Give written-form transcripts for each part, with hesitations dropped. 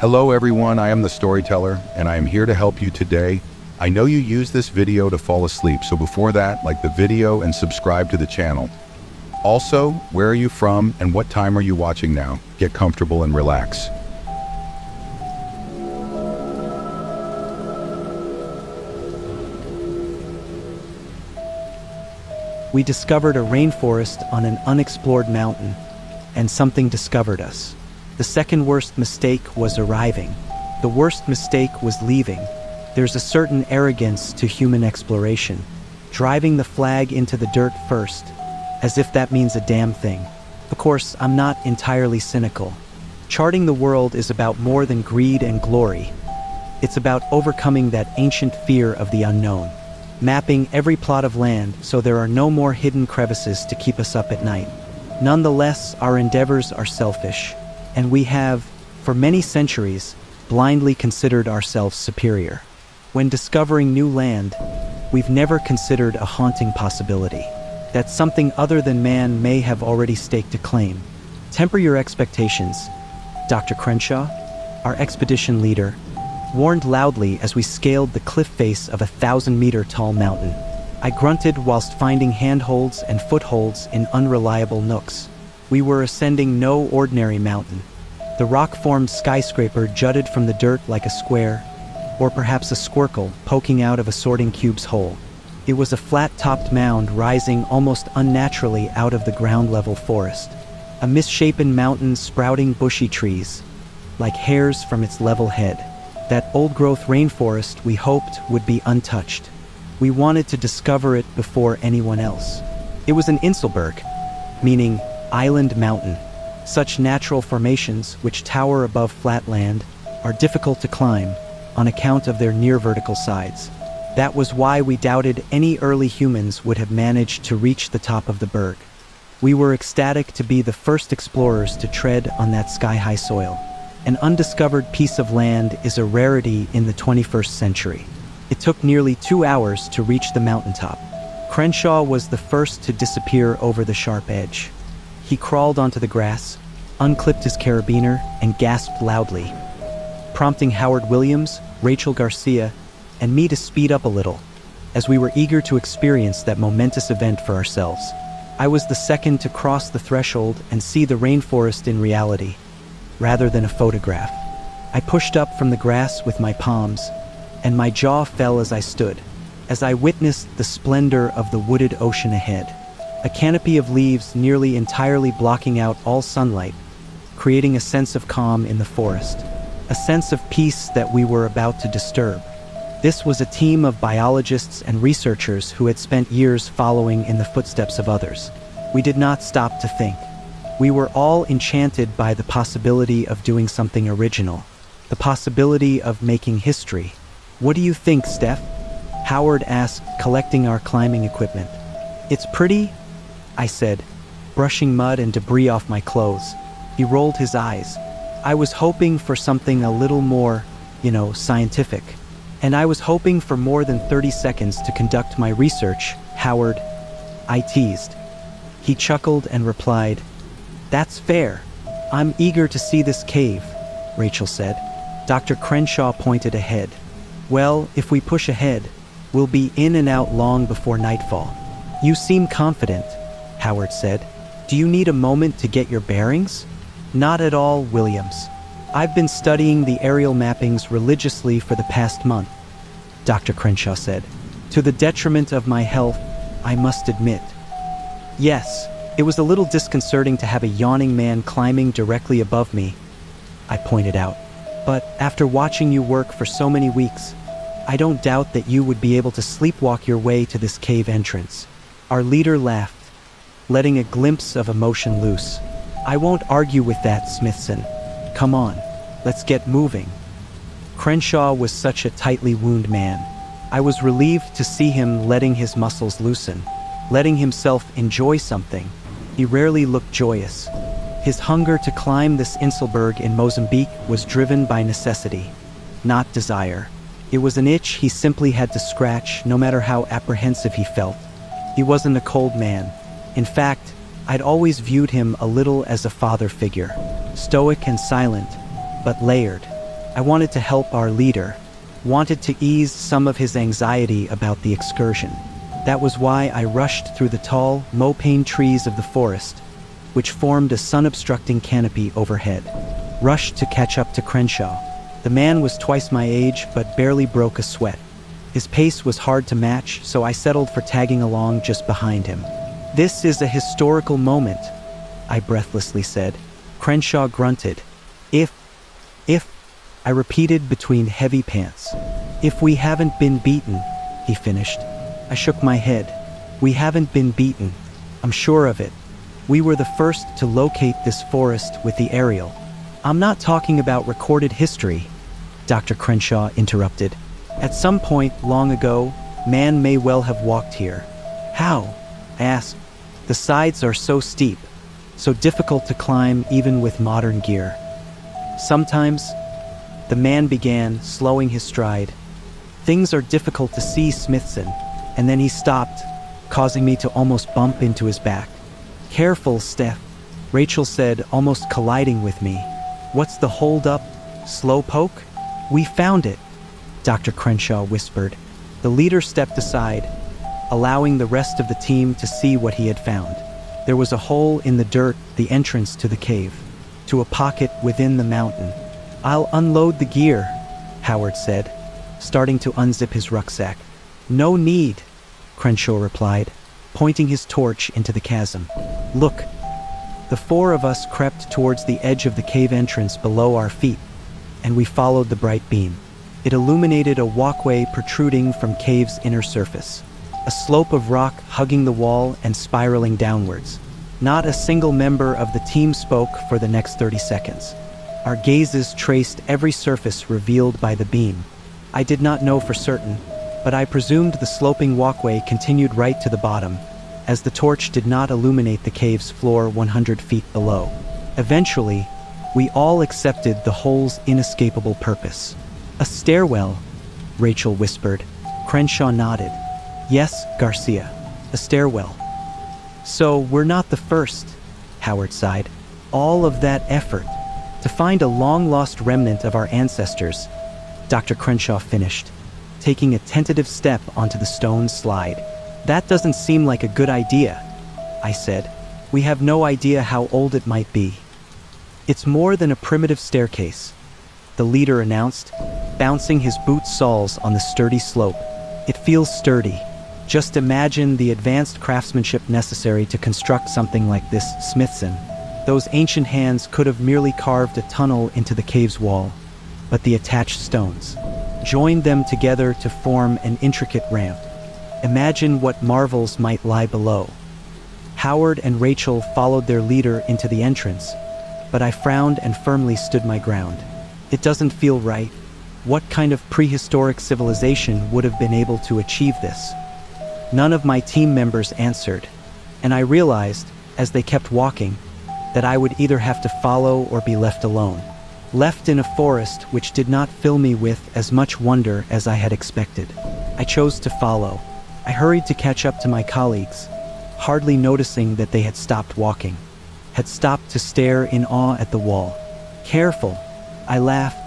Hello everyone, I am the storyteller, and I am here to help you today. I know you use this video to fall asleep, so before that, like the video and subscribe to the channel. Also, where are you from and what time are you watching now? Get comfortable and relax. We discovered a rainforest on an unexplored mountain, and something discovered us. The second worst mistake was arriving. The worst mistake was leaving. There's a certain arrogance to human exploration, driving the flag into the dirt first, as if that means a damn thing. Of course, I'm not entirely cynical. Charting the world is about more than greed and glory. It's about overcoming that ancient fear of the unknown. Mapping every plot of land so there are no more hidden crevices to keep us up at night. Nonetheless, our endeavors are selfish, and we have, for many centuries, blindly considered ourselves superior. When discovering new land, we've never considered a haunting possibility, that something other than man may have already staked a claim. Temper your expectations. Dr. Crenshaw, our expedition leader, warned loudly as we scaled the cliff face of a 1,000-meter-tall mountain. I grunted whilst finding handholds and footholds in unreliable nooks. We were ascending no ordinary mountain. The rock-formed skyscraper jutted from the dirt like a square, or perhaps a squircle poking out of a sorting cube's hole. It was a flat-topped mound rising almost unnaturally out of the ground-level forest. A misshapen mountain sprouting bushy trees, like hairs from its level head. That old-growth rainforest we hoped would be untouched. We wanted to discover it before anyone else. It was an Inselberg, meaning island mountain. Such natural formations, which tower above flat land, are difficult to climb on account of their near-vertical sides. That was why we doubted any early humans would have managed to reach the top of the berg. We were ecstatic to be the first explorers to tread on that sky-high soil. An undiscovered piece of land is a rarity in the 21st century. It took nearly 2 hours to reach the mountaintop. Crenshaw was the first to disappear over the sharp edge. He crawled onto the grass, unclipped his carabiner, and gasped loudly, prompting Howard Williams, Rachel Garcia, and me to speed up a little, as we were eager to experience that momentous event for ourselves. I was the second to cross the threshold and see the rainforest in reality, rather than a photograph. I pushed up from the grass with my palms, and my jaw fell as I stood, as I witnessed the splendor of the wooded ocean ahead. A canopy of leaves nearly entirely blocking out all sunlight, creating a sense of calm in the forest, a sense of peace that we were about to disturb. This was a team of biologists and researchers who had spent years following in the footsteps of others. We did not stop to think. We were all enchanted by the possibility of doing something original, the possibility of making history. "What do you think, Steph?" Howard asked, collecting our climbing equipment. "It's pretty," I said, brushing mud and debris off my clothes. He rolled his eyes. "I was hoping for something a little more, scientific. And I was hoping for more than 30 seconds to conduct my research, Howard," I teased. He chuckled and replied, "That's fair. I'm eager to see this cave," Rachel said. Dr. Crenshaw pointed ahead. "Well, if we push ahead, we'll be in and out long before nightfall." "You seem confident," Howard said. "Do you need a moment to get your bearings?" "Not at all, Williams. I've been studying the aerial mappings religiously for the past month," Dr. Crenshaw said. "To the detriment of my health, I must admit." "Yes, it was a little disconcerting to have a yawning man climbing directly above me," I pointed out. "But after watching you work for so many weeks, I don't doubt that you would be able to sleepwalk your way to this cave entrance." Our leader laughed, letting a glimpse of emotion loose. "I won't argue with that, Smithson. Come on, let's get moving." Crenshaw was such a tightly wound man. I was relieved to see him letting his muscles loosen, letting himself enjoy something. He rarely looked joyous. His hunger to climb this Inselberg in Mozambique was driven by necessity, not desire. It was an itch he simply had to scratch, no matter how apprehensive he felt. He wasn't a cold man. In fact, I'd always viewed him a little as a father figure, stoic and silent, but layered. I wanted to help our leader, wanted to ease some of his anxiety about the excursion. That was why I rushed through the tall, mopane trees of the forest, which formed a sun-obstructing canopy overhead. Rushed to catch up to Crenshaw. The man was twice my age, but barely broke a sweat. His pace was hard to match, so I settled for tagging along just behind him. "This is a historical moment," I breathlessly said. Crenshaw grunted. If, I repeated between heavy pants. "If we haven't been beaten," he finished. I shook my head. "We haven't been beaten. I'm sure of it. We were the first to locate this forest with the aerial." "I'm not talking about recorded history," Dr. Crenshaw interrupted. "At some point long ago, man may well have walked here." "How?" I asked. "The sides are so steep, so difficult to climb even with modern gear. Sometimes," the man began, slowing his stride, "things are difficult to see, Smithson," and then he stopped, causing me to almost bump into his back. "Careful, Steph," Rachel said, almost colliding with me. "What's the hold-up? Slow poke?" "We found it," Dr. Crenshaw whispered. The leader stepped aside, allowing the rest of the team to see what he had found. There was a hole in the dirt, the entrance to the cave, to a pocket within the mountain. "I'll unload the gear," Howard said, starting to unzip his rucksack. "No need," Crenshaw replied, pointing his torch into the chasm. "Look." The four of us crept towards the edge of the cave entrance below our feet, and we followed the bright beam. It illuminated a walkway protruding from cave's inner surface, a slope of rock hugging the wall and spiraling downwards. Not a single member of the team spoke for the next 30 seconds. Our gazes traced every surface revealed by the beam. I did not know for certain, but I presumed the sloping walkway continued right to the bottom, as the torch did not illuminate the cave's floor 100 feet below. Eventually, we all accepted the hole's inescapable purpose. "A stairwell," Rachel whispered. Crenshaw nodded. "Yes, Garcia, a stairwell." "So we're not the first," Howard sighed. "All of that effort to find a long-lost remnant of our ancestors," Dr. Crenshaw finished, taking a tentative step onto the stone slide. "That doesn't seem like a good idea," I said. "We have no idea how old it might be." "It's more than a primitive staircase," the leader announced, bouncing his boot soles on the sturdy slope. "It feels sturdy. Just imagine the advanced craftsmanship necessary to construct something like this, Smithson. Those ancient hands could have merely carved a tunnel into the cave's wall, but the attached stones joined them together to form an intricate ramp. Imagine what marvels might lie below." Howard and Rachel followed their leader into the entrance, but I frowned and firmly stood my ground. It doesn't feel right. What kind of prehistoric civilization would have been able to achieve this? None of my team members answered, and I realized, as they kept walking, that I would either have to follow or be left alone. Left in a forest which did not fill me with as much wonder as I had expected. I chose to follow. I hurried to catch up to my colleagues, hardly noticing that they had stopped walking, had stopped to stare in awe at the wall. "Careful," I laughed,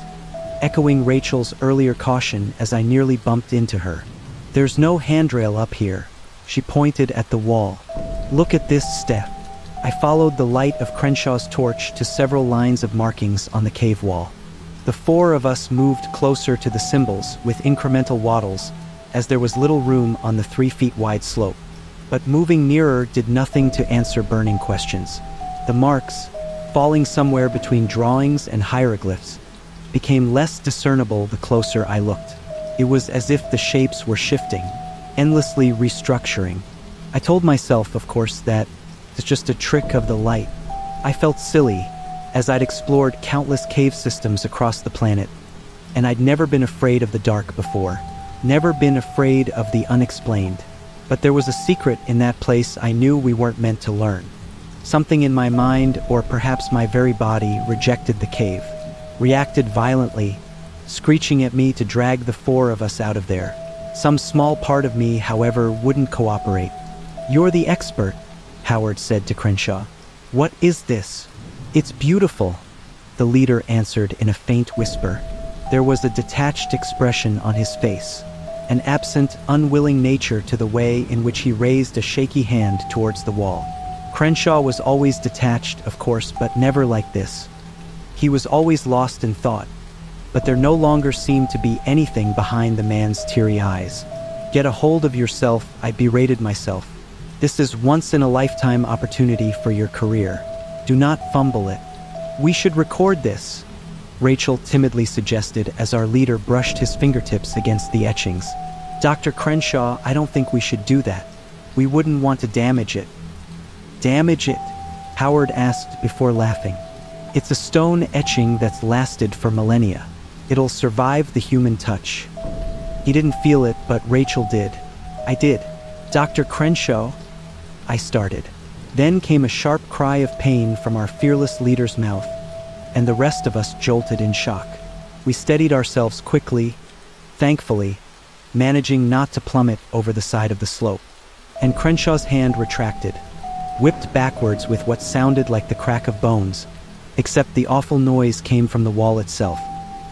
echoing Rachel's earlier caution as I nearly bumped into her. "There's no handrail up here," she pointed at the wall. "Look at this step." I followed the light of Crenshaw's torch to several lines of markings on the cave wall. The four of us moved closer to the symbols with incremental waddles, as there was little room on the 3 feet wide slope. But moving nearer did nothing to answer burning questions. The marks, falling somewhere between drawings and hieroglyphs, became less discernible the closer I looked. It was as if the shapes were shifting, endlessly restructuring. I told myself, of course, that it's just a trick of the light. I felt silly, as I'd explored countless cave systems across the planet, and I'd never been afraid of the dark before, never been afraid of the unexplained. But there was a secret in that place I knew we weren't meant to learn. Something in my mind, or perhaps my very body, rejected the cave, reacted violently, screeching at me to drag the four of us out of there. Some small part of me, however, wouldn't cooperate. "You're the expert," Howard said to Crenshaw. "What is this?" "It's beautiful," the leader answered in a faint whisper. There was a detached expression on his face, an absent, unwilling nature to the way in which he raised a shaky hand towards the wall. Crenshaw was always detached, of course, but never like this. He was always lost in thought, but there no longer seemed to be anything behind the man's teary eyes. "Get a hold of yourself," I berated myself. "This is once-in-a-lifetime opportunity for your career. Do not fumble it." "We should record this," Rachel timidly suggested as our leader brushed his fingertips against the etchings. "Dr. Crenshaw, I don't think we should do that. We wouldn't want to damage it." "Damage it?" Howard asked before laughing. "It's a stone etching that's lasted for millennia. It'll survive the human touch." He didn't feel it, but Rachel did. I did. "Dr. Crenshaw," I started. Then came a sharp cry of pain from our fearless leader's mouth, and the rest of us jolted in shock. We steadied ourselves quickly, thankfully, managing not to plummet over the side of the slope. And Crenshaw's hand retracted, whipped backwards with what sounded like the crack of bones, except the awful noise came from the wall itself.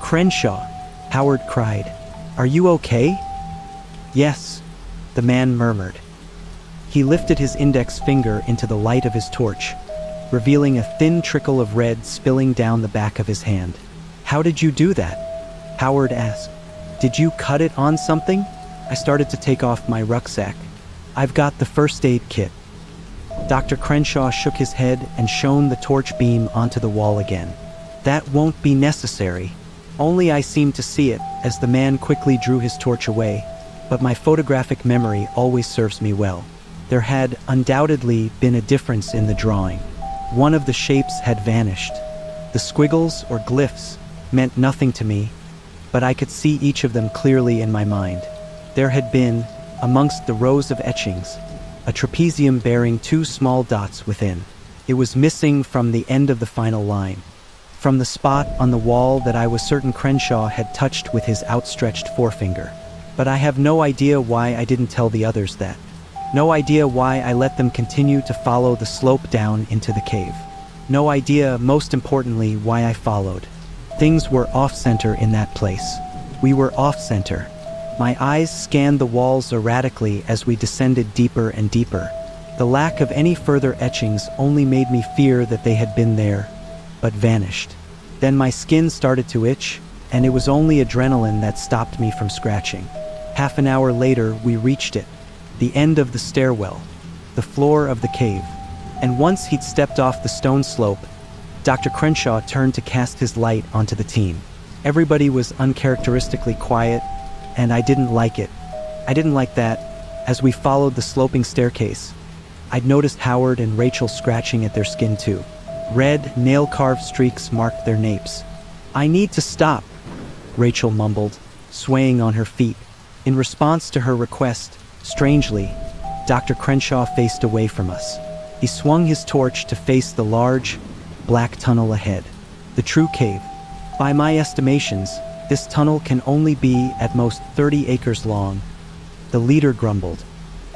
"Crenshaw," Howard cried. "Are you okay?" "Yes," the man murmured. He lifted his index finger into the light of his torch, revealing a thin trickle of red spilling down the back of his hand. "How did you do that?" Howard asked. "Did you cut it on something?" I started to take off my rucksack. "I've got the first aid kit." Dr. Crenshaw shook his head and shone the torch beam onto the wall again. "That won't be necessary." Only I seemed to see it as the man quickly drew his torch away, but my photographic memory always serves me well. There had undoubtedly been a difference in the drawing. One of the shapes had vanished. The squiggles or glyphs meant nothing to me, but I could see each of them clearly in my mind. There had been, amongst the rows of etchings, a trapezium bearing two small dots within. It was missing from the end of the final line, from the spot on the wall that I was certain Crenshaw had touched with his outstretched forefinger. But I have no idea why I didn't tell the others that. No idea why I let them continue to follow the slope down into the cave. No idea, most importantly, why I followed. Things were off-center in that place. We were off-center. My eyes scanned the walls erratically as we descended deeper and deeper. The lack of any further etchings only made me fear that they had been there, but vanished. Then my skin started to itch, and it was only adrenaline that stopped me from scratching. Half an hour later, we reached it, the end of the stairwell, the floor of the cave. And once he'd stepped off the stone slope, Dr. Crenshaw turned to cast his light onto the team. Everybody was uncharacteristically quiet, and I didn't like it. I didn't like that. As we followed the sloping staircase, I'd noticed Howard and Rachel scratching at their skin too. Red, nail-carved streaks marked their napes. "I need to stop," Rachel mumbled, swaying on her feet. In response to her request, strangely, Dr. Crenshaw faced away from us. He swung his torch to face the large, black tunnel ahead. The true cave. By my estimations, this tunnel can only be at most 30 acres long. The leader grumbled.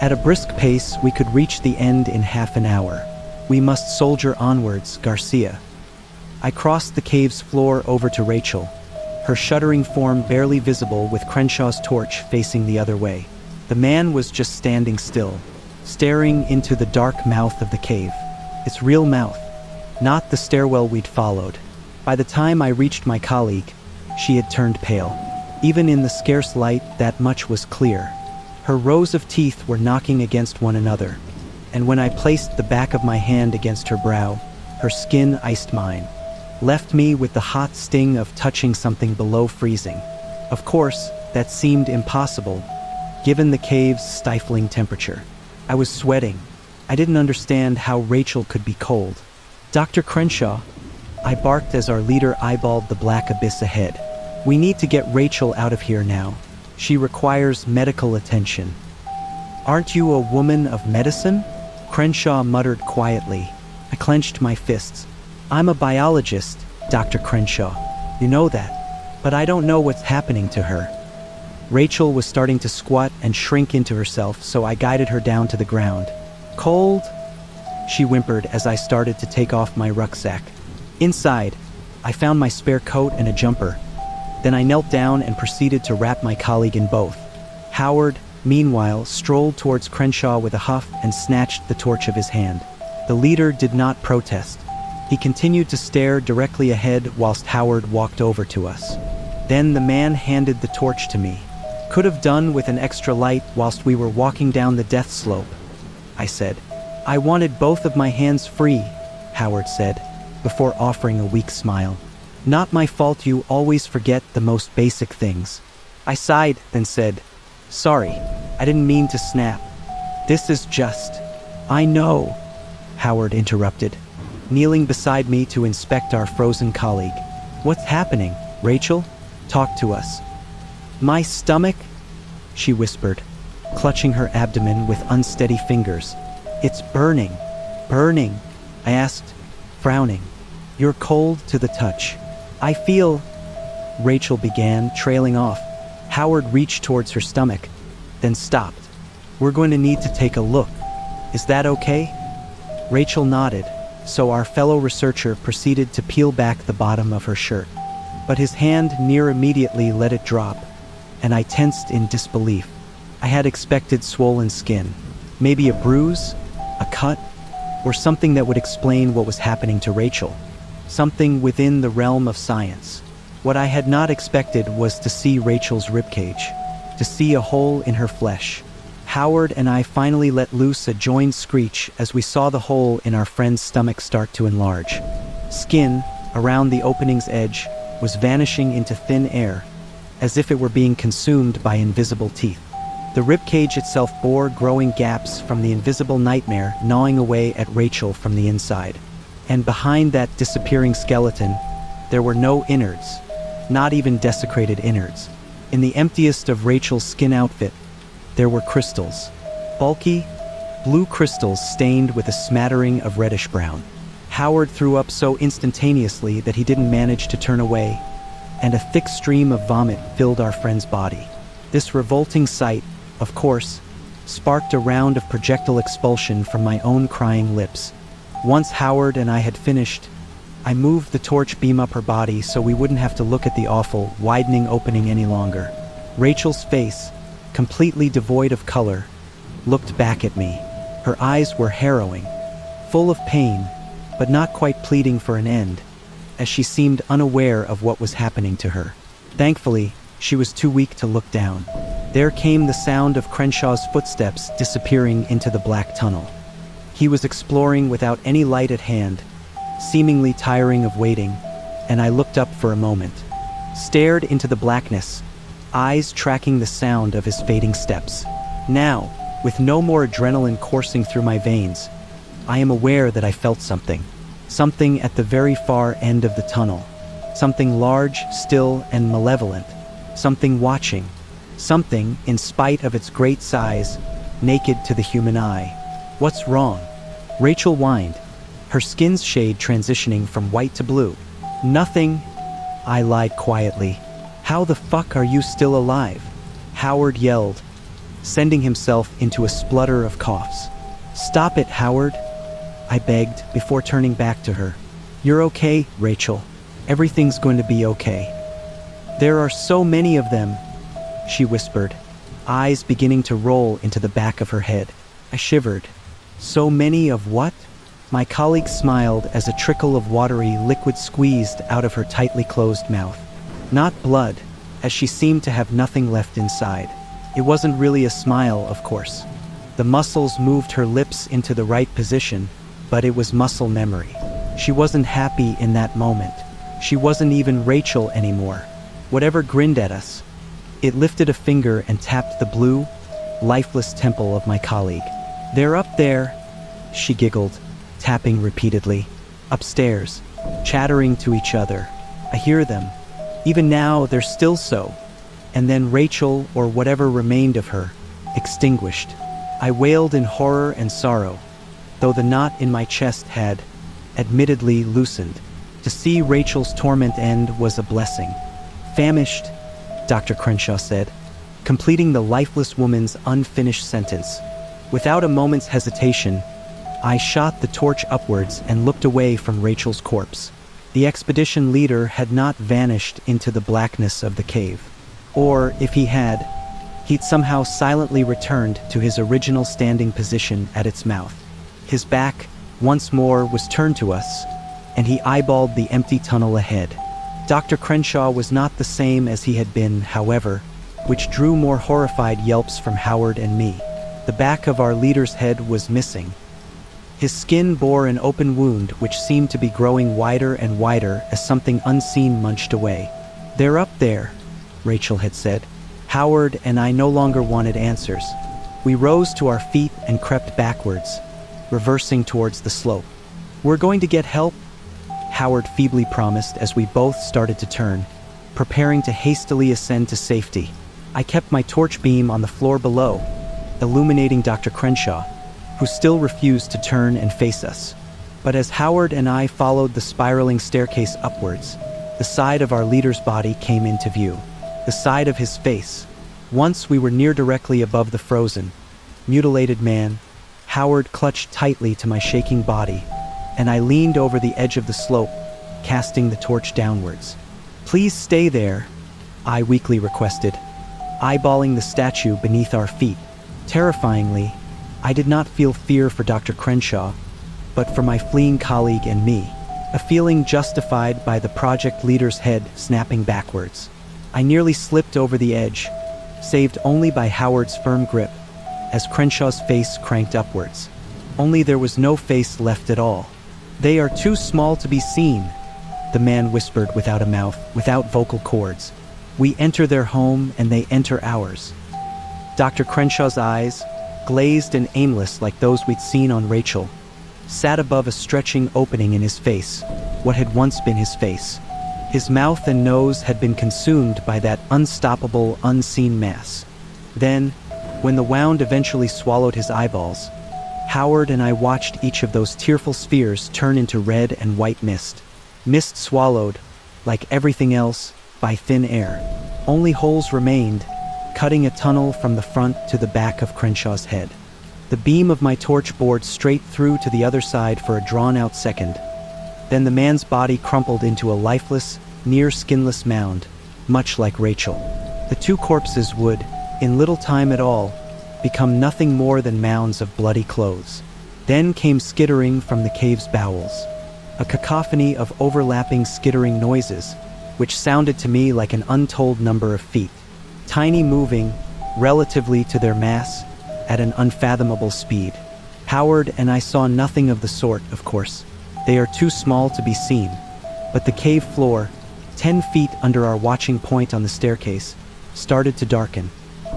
At a brisk pace, we could reach the end in half an hour. "We must soldier onwards, Garcia." I crossed the cave's floor over to Rachel, her shuddering form barely visible with Crenshaw's torch facing the other way. The man was just standing still, staring into the dark mouth of the cave. Its real mouth, not the stairwell we'd followed. By the time I reached my colleague, she had turned pale. Even in the scarce light, that much was clear. Her rows of teeth were knocking against one another, and when I placed the back of my hand against her brow, her skin iced mine, left me with the hot sting of touching something below freezing. Of course, that seemed impossible, given the cave's stifling temperature. I was sweating. I didn't understand how Rachel could be cold. "Dr. Crenshaw," I barked as our leader eyeballed the black abyss ahead. "We need to get Rachel out of here now. She requires medical attention." "Aren't you a woman of medicine?" Crenshaw muttered quietly. I clenched my fists. "I'm a biologist, Dr. Crenshaw. You know that. But I don't know what's happening to her." Rachel was starting to squat and shrink into herself, so I guided her down to the ground. "Cold?" she whimpered as I started to take off my rucksack. Inside, I found my spare coat and a jumper. Then I knelt down and proceeded to wrap my colleague in both. Howard, meanwhile, strolled towards Crenshaw with a huff and snatched the torch of his hand. The leader did not protest. He continued to stare directly ahead whilst Howard walked over to us. Then the man handed the torch to me. Could have done with an extra light whilst we were walking down the death slope, I said. I wanted both of my hands free, Howard said, before offering a weak smile. Not my fault you always forget the most basic things. I sighed, then said, Sorry, I didn't mean to snap. This is just... I know, Howard interrupted, kneeling beside me to inspect our frozen colleague. What's happening, Rachel? Talk to us. My stomach? She whispered, clutching her abdomen with unsteady fingers. It's burning. Burning, I asked, frowning. You're cold to the touch. I feel... Rachel began, trailing off. Howard reached towards her stomach, then stopped. We're going to need to take a look. Is that okay? Rachel nodded, so our fellow researcher proceeded to peel back the bottom of her shirt. But his hand near immediately let it drop, and I tensed in disbelief. I had expected swollen skin, maybe a bruise, a cut, or something that would explain what was happening to Rachel. Something within the realm of science. What I had not expected was to see Rachel's ribcage, to see a hole in her flesh. Howard and I finally let loose a joined screech as we saw the hole in our friend's stomach start to enlarge. Skin, around the opening's edge, was vanishing into thin air, as if it were being consumed by invisible teeth. The ribcage itself bore growing gaps from the invisible nightmare gnawing away at Rachel from the inside. And behind that disappearing skeleton, there were no innards, not even desecrated innards. In the emptiest of Rachel's skin outfit, there were crystals. Bulky, blue crystals stained with a smattering of reddish-brown. Howard threw up so instantaneously that he didn't manage to turn away, and a thick stream of vomit filled our friend's body. This revolting sight, of course, sparked a round of projectile expulsion from my own crying lips. Once Howard and I had finished, I moved the torch beam up her body so we wouldn't have to look at the awful, widening opening any longer. Rachel's face, completely devoid of color, looked back at me. Her eyes were harrowing, full of pain, but not quite pleading for an end, as she seemed unaware of what was happening to her. Thankfully, she was too weak to look down. There came the sound of Crenshaw's footsteps disappearing into the black tunnel. He was exploring without any light at hand, seemingly tiring of waiting, and I looked up for a moment, stared into the blackness, eyes tracking the sound of his fading steps. Now, with no more adrenaline coursing through my veins, I am aware that I felt something. Something at the very far end of the tunnel. Something large, still, and malevolent. Something watching. Something, in spite of its great size, naked to the human eye. What's wrong? Rachel whined, her skin's shade transitioning from white to blue. Nothing, I lied quietly. How the fuck are you still alive? Howard yelled, sending himself into a splutter of coughs. Stop it, Howard, I begged before turning back to her. You're okay, Rachel. Everything's going to be okay. There are so many of them, she whispered, eyes beginning to roll into the back of her head. I shivered. So many of what? My colleague smiled as a trickle of watery liquid squeezed out of her tightly closed mouth. Not blood, as she seemed to have nothing left inside. It wasn't really a smile, of course. The muscles moved her lips into the right position, but it was muscle memory. She wasn't happy in that moment. She wasn't even Rachel anymore. Whatever grinned at us, it lifted a finger and tapped the blue, lifeless temple of my colleague. They're up there, she giggled, tapping repeatedly. Upstairs, chattering to each other. I hear them. Even now, they're still so. And then Rachel, or whatever remained of her, extinguished. I wailed in horror and sorrow, though the knot in my chest had, admittedly, loosened. To see Rachel's torment end was a blessing. Famished, Dr. Crenshaw said, completing the lifeless woman's unfinished sentence. Without a moment's hesitation, I shot the torch upwards and looked away from Rachel's corpse. The expedition leader had not vanished into the blackness of the cave. Or, if he had, he'd somehow silently returned to his original standing position at its mouth. His back, once more, was turned to us, and he eyeballed the empty tunnel ahead. Dr. Crenshaw was not the same as he had been, however, which drew more horrified yelps from Howard and me. The back of our leader's head was missing. His skin bore an open wound which seemed to be growing wider and wider as something unseen munched away. "They're up there," Rachel had said. Howard and I no longer wanted answers. We rose to our feet and crept backwards, reversing towards the slope. "We're going to get help," Howard feebly promised as we both started to turn, preparing to hastily ascend to safety. I kept my torch beam on the floor below, illuminating Dr. Crenshaw, who still refused to turn and face us. But as Howard and I followed the spiraling staircase upwards, the side of our leader's body came into view. The side of his face. Once we were near directly above the frozen, mutilated man, Howard clutched tightly to my shaking body, and I leaned over the edge of the slope, casting the torch downwards. "Please stay there," I weakly requested, eyeballing the statue beneath our feet. Terrifyingly, I did not feel fear for Dr. Crenshaw, but for my fleeing colleague and me, a feeling justified by the project leader's head snapping backwards. I nearly slipped over the edge, saved only by Howard's firm grip, as Crenshaw's face cranked upwards. Only there was no face left at all. "They are too small to be seen," the man whispered without a mouth, without vocal cords. "We enter their home and they enter ours." Dr. Crenshaw's eyes, glazed and aimless like those we'd seen on Rachel, sat above a stretching opening in his face, what had once been his face. His mouth and nose had been consumed by that unstoppable, unseen mass. Then, when the wound eventually swallowed his eyeballs, Howard and I watched each of those tearful spheres turn into red and white mist. Mist swallowed, like everything else, by thin air. Only holes remained, cutting a tunnel from the front to the back of Crenshaw's head. The beam of my torch bored straight through to the other side for a drawn-out second. Then the man's body crumpled into a lifeless, near-skinless mound, much like Rachel. The two corpses would, in little time at all, become nothing more than mounds of bloody clothes. Then came skittering from the cave's bowels, a cacophony of overlapping skittering noises, which sounded to me like an untold number of feet, tiny, moving, relatively to their mass, at an unfathomable speed. Howard and I saw nothing of the sort, of course. They are too small to be seen. But the cave floor, 10 feet under our watching point on the staircase, started to darken,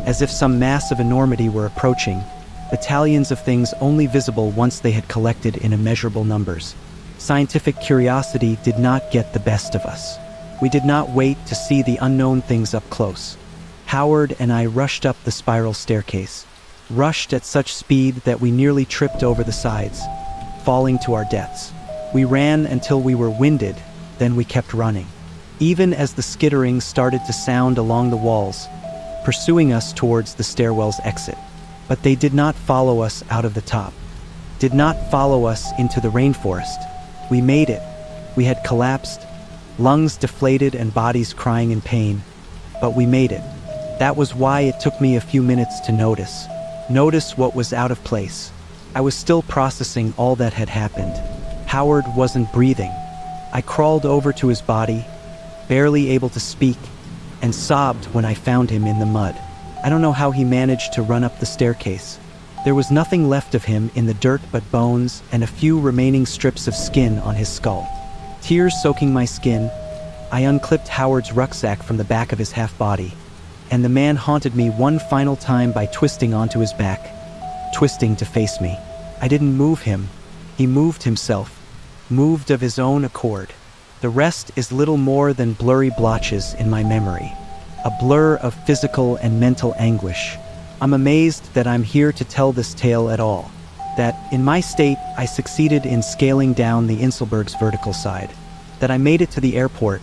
as if some mass of enormity were approaching, battalions of things only visible once they had collected in immeasurable numbers. Scientific curiosity did not get the best of us. We did not wait to see the unknown things up close. Howard and I rushed up the spiral staircase, rushed at such speed that we nearly tripped over the sides, falling to our deaths. We ran until we were winded, then we kept running, even as the skittering started to sound along the walls, pursuing us towards the stairwell's exit. But they did not follow us out of the top, did not follow us into the rainforest. We made it. We had collapsed, lungs deflated and bodies crying in pain, but we made it. That was why it took me a few minutes to notice what was out of place. I was still processing all that had happened. Howard wasn't breathing. I crawled over to his body, barely able to speak, and sobbed when I found him in the mud. I don't know how he managed to run up the staircase. There was nothing left of him in the dirt but bones and a few remaining strips of skin on his skull. Tears soaking my skin, I unclipped Howard's rucksack from the back of his half-body, and the man haunted me one final time by twisting onto his back, twisting to face me. I didn't move him. He moved himself, moved of his own accord. The rest is little more than blurry blotches in my memory, a blur of physical and mental anguish. I'm amazed that I'm here to tell this tale at all, that, in my state, I succeeded in scaling down the Inselberg's vertical side, that I made it to the airport,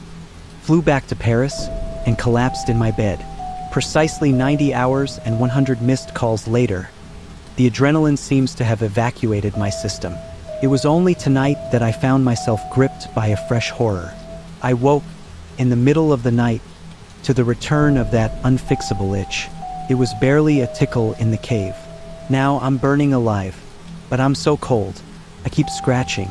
flew back to Paris, and collapsed in my bed. Precisely 90 hours and 100 missed calls later, the adrenaline seems to have evacuated my system. It was only tonight that I found myself gripped by a fresh horror. I woke, in the middle of the night, to the return of that unfixable itch. It was barely a tickle in the cave. Now I'm burning alive, but I'm so cold. I keep scratching,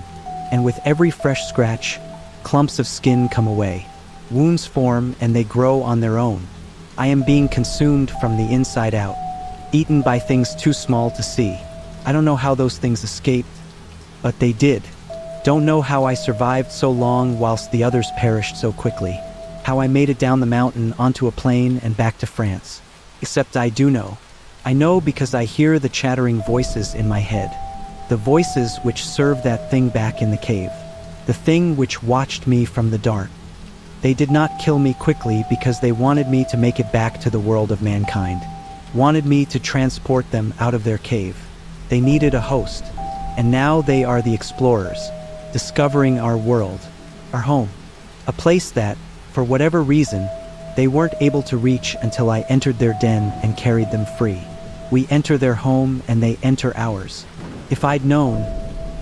and with every fresh scratch, clumps of skin come away. Wounds form and they grow on their own. I am being consumed from the inside out, eaten by things too small to see. I don't know how those things escaped, but they did. Don't know how I survived so long whilst the others perished so quickly. How I made it down the mountain onto a plane and back to France. Except I do know. I know because I hear the chattering voices in my head. The voices which served that thing back in the cave. The thing which watched me from the dark. They did not kill me quickly because they wanted me to make it back to the world of mankind. Wanted me to transport them out of their cave. They needed a host. And now they are the explorers, discovering our world, our home. A place that, for whatever reason, they weren't able to reach until I entered their den and carried them free. We enter their home and they enter ours. If I'd known,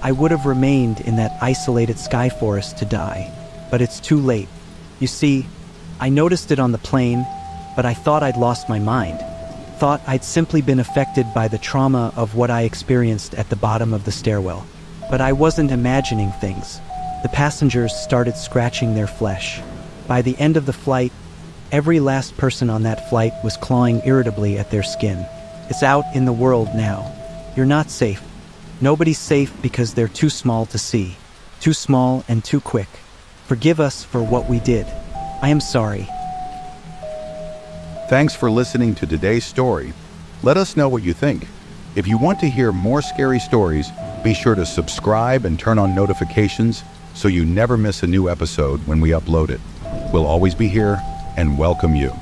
I would have remained in that isolated sky forest to die. But it's too late. You see, I noticed it on the plane, but I thought I'd lost my mind. Thought I'd simply been affected by the trauma of what I experienced at the bottom of the stairwell. But I wasn't imagining things. The passengers started scratching their flesh. By the end of the flight, every last person on that flight was clawing irritably at their skin. It's out in the world now. You're not safe. Nobody's safe because they're too small to see. Too small and too quick. Forgive us for what we did. I am sorry. Thanks for listening to today's story. Let us know what you think. If you want to hear more scary stories, be sure to subscribe and turn on notifications so you never miss a new episode when we upload it. We'll always be here and welcome you.